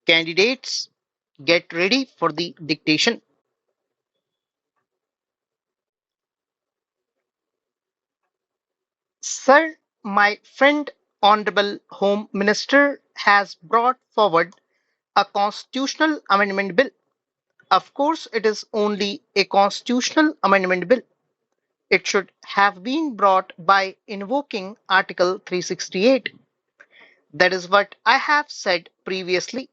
Candidates, get ready for the dictation. Sir, my friend Honorable Home Minister has brought forward a constitutional amendment bill. Of course, it is only a constitutional amendment bill. It should have been brought by invoking Article 368. That is what I have said previously.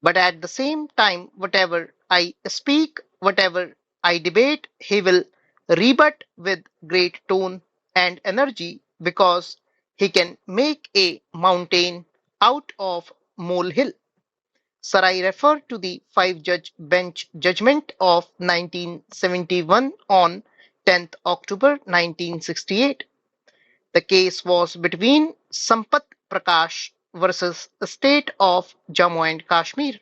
But at the same time, whatever I speak, whatever I debate, he will rebut with great tone and energy because he can make a mountain out of molehill. Sir, I refer to the five judge bench judgment of 1971 on 10th October 1968. The case was between Sampath Prakash versus the state of Jammu and Kashmir.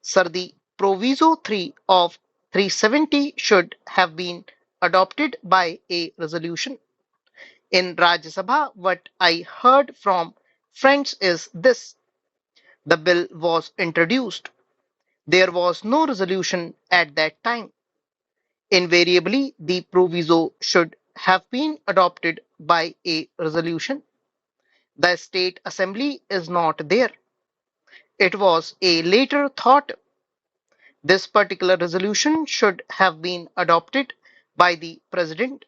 Sir, the Proviso 3 of 370 should have been adopted by a resolution. In Rajya Sabha, what I heard from friends is this: the bill was introduced. There was no resolution at that time. Invariably, the proviso should have been adopted by a resolution. The state assembly is not there. It was a later thought. This particular resolution should have been adopted by the president.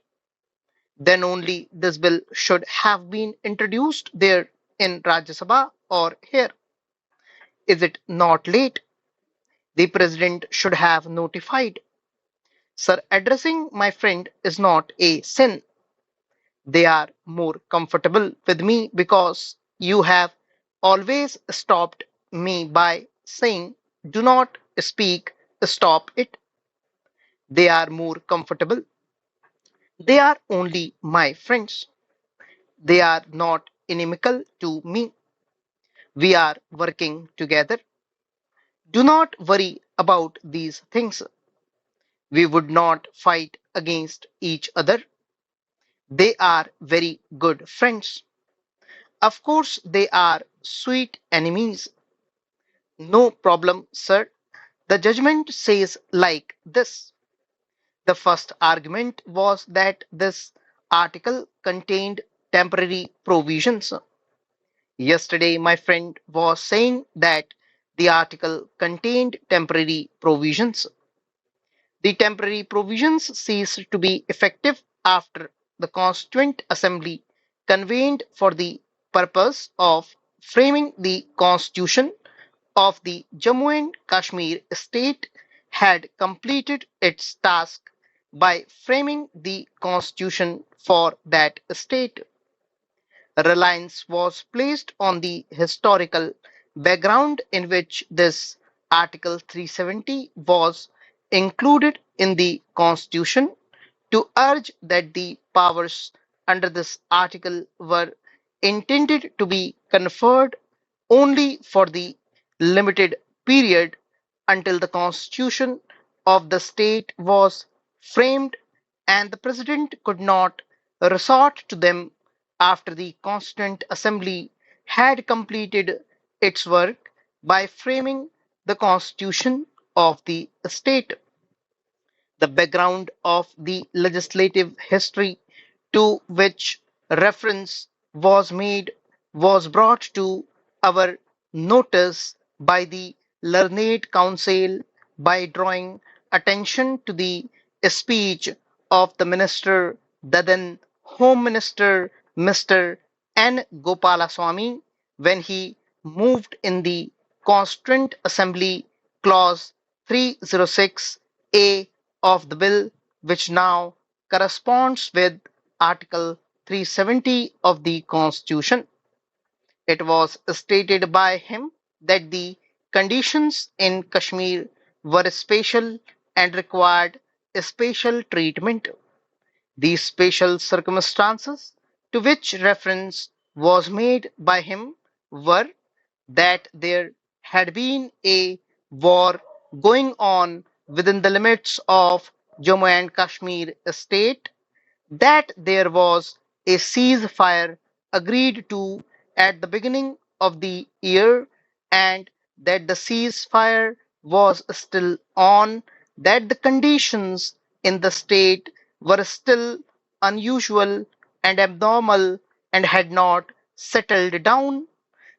Then only this bill should have been introduced there in Rajya Sabha or here. Is it not late? The president should have notified. Sir, addressing my friend is not a sin. They are more comfortable with me because you have always stopped me by saying, do not speak, stop it. They are more comfortable. They are only my friends. They are not inimical to me. We are working together. Do not worry about these things. We would not fight against each other. They are very good friends. Of course, they are sweet enemies. No problem, sir. The judgment says like this. The first argument was that this article contained temporary provisions. Yesterday, my friend was saying that the article contained temporary provisions. The temporary provisions ceased to be effective after the Constituent Assembly convened for the purpose of framing the Constitution of the Jammu and Kashmir state had completed its task by framing the constitution for that state. Reliance was placed on the historical background in which this Article 370 was included in the Constitution to urge that the powers under this article were intended to be conferred only for the limited period until the constitution of the state was framed, and the president could not resort to them after the Constituent Assembly had completed its work by framing the constitution of the state. The background of the legislative history to which reference was made was brought to our notice by the learned counsel by drawing attention to the speech of the minister, the then Home Minister Mr. N. Gopalaswamy, when he moved in the Constituent Assembly Clause 306A of the bill, which now corresponds with Article 370 of the Constitution. It was stated by him that the conditions in Kashmir were special and required special treatment. These special circumstances to which reference was made by him were that there had been a war going on within the limits of Jammu and Kashmir state, that there was a ceasefire agreed to at the beginning of the year, and that the ceasefire was still on, that the conditions in the state were still unusual and abnormal and had not settled down.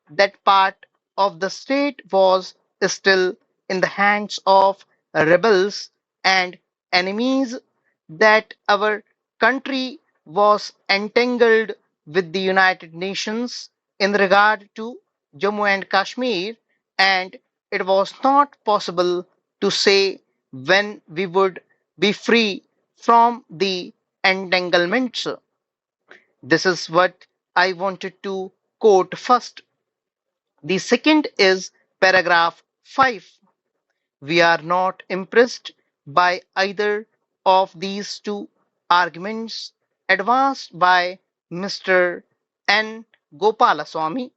That part of the state was still in the hands of rebels and enemies, that our country was entangled with the United Nations in regard to Jammu and Kashmir, and it was not possible to say when we would be free from the entanglements. This is what I wanted to quote first. The second is paragraph 5. We are not impressed by either of these two arguments advanced by Mr. N. Gopalaswamy.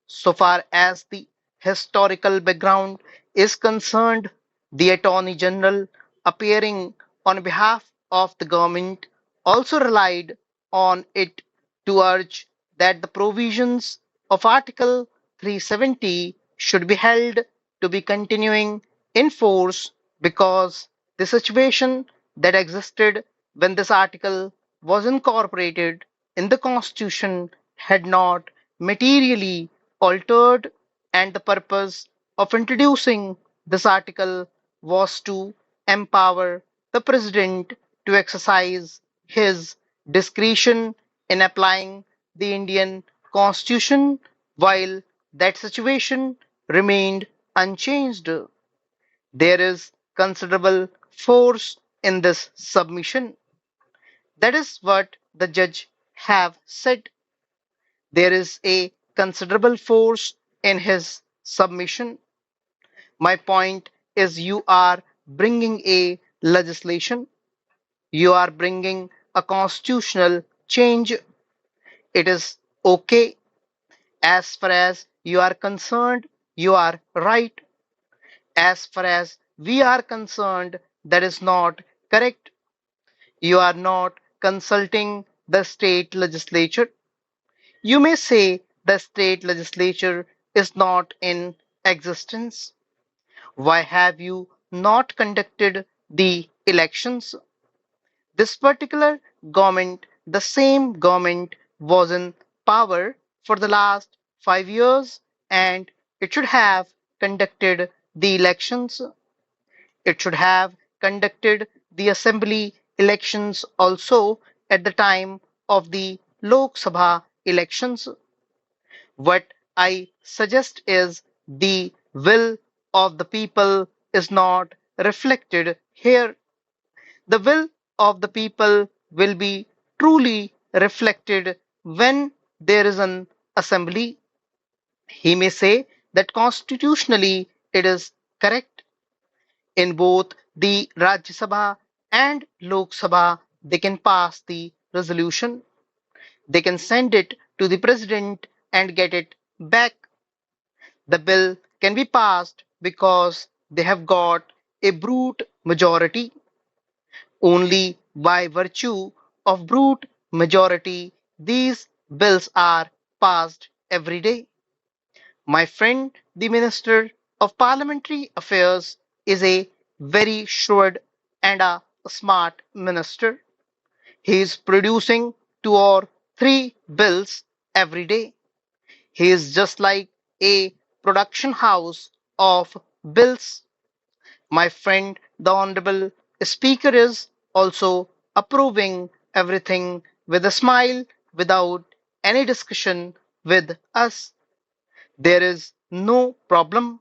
So far as the historical background is concerned, the Attorney General, appearing on behalf of the government, also relied on it to urge that the provisions of Article 370 should be held to be continuing in force because the situation that existed when this article was incorporated in the Constitution had not materially altered, and the purpose of introducing this article was to empower the president to exercise his discretion in applying the Indian Constitution while that situation remained unchanged. There is considerable force in this submission. That is what the judge have said. There is a considerable force in his submission. My point is you are bringing a legislation, you are bringing a constitutional change. It is okay. As far as you are concerned, you are right. As far as we are concerned, that is not correct. You are not consulting the state legislature. You may say the state legislature is not in existence. Why have you not conducted the elections? This particular government, the same government, was in power for the last 5 years and it should have conducted the elections. It should have conducted the assembly elections also at the time of the Lok Sabha elections. What I suggest is the will of the people is not reflected here. The will of the people will be truly reflected when there is an assembly. He may say that constitutionally it is correct. In both the Rajya Sabha and Lok Sabha, they can pass the resolution. They can send it to the president and get it back. The bill can be passed because they have got a brute majority. Only by virtue of brute majority these bills are passed every day. My friend, the Minister of Parliamentary Affairs, is a very shrewd and a smart minister. He is producing two or three bills every day. He is just like a production house of bills. My friend, the Honorable Speaker, is also approving everything with a smile without any discussion with us. There is no problem.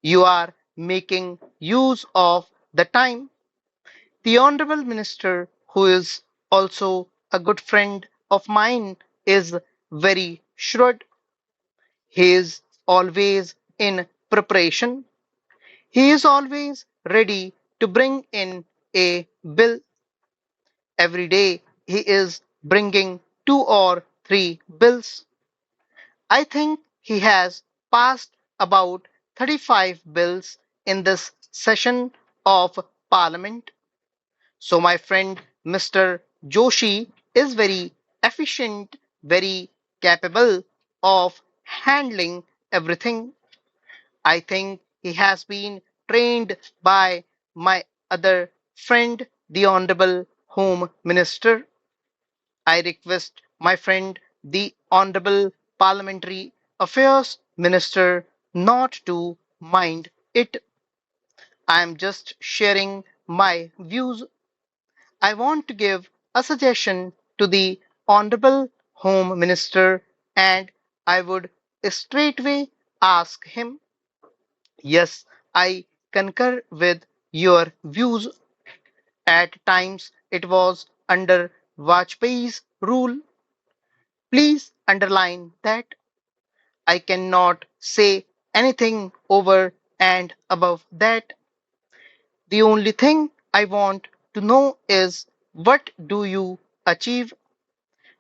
You are making use of the time. The Honorable Minister, who is also a good friend of mine, is very shrewd. He is always in preparation. He is always ready to bring in a bill. Every day he is bringing two or three bills. I think he has passed about 35 bills in this session of Parliament. So, my friend Mr. Joshi is very efficient, very capable of handling everything. I think he has been trained by my other friend, the Honorable Home Minister. I request my friend, the Honorable Parliamentary Affairs Minister, not to mind it. I am just sharing my views. I want to give a suggestion to the Honorable Home Minister, and I would straightway ask him. Yes, I concur with your views. At times it was under Vajpayee's rule. Please underline that. I cannot say anything over and above that. The only thing I want to know is, what do you achieve?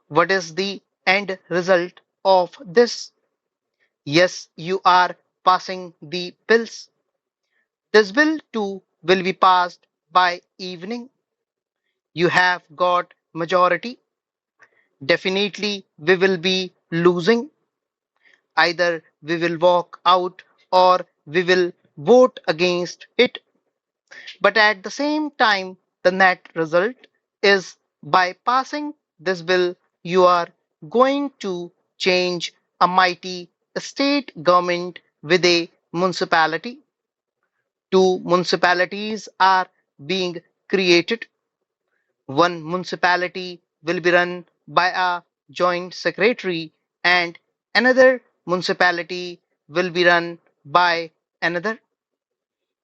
What is the end result of this? Yes, you are passing the bills. This bill too will be passed by evening. You have got majority. Definitely we will be losing. Either we will walk out or we will vote against it. But at the same time, the net result is, by passing this bill, you are going to change a mighty state government with a municipality. Two municipalities are being created. One municipality will be run by a joint secretary, and another municipality will be run by another.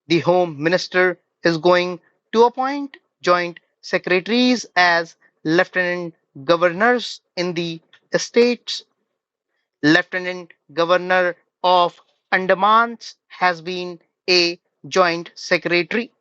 The Home Minister is going to appoint joint secretaries as lieutenant governors in the states. Lieutenant Governor of Andamans has been a joint secretary.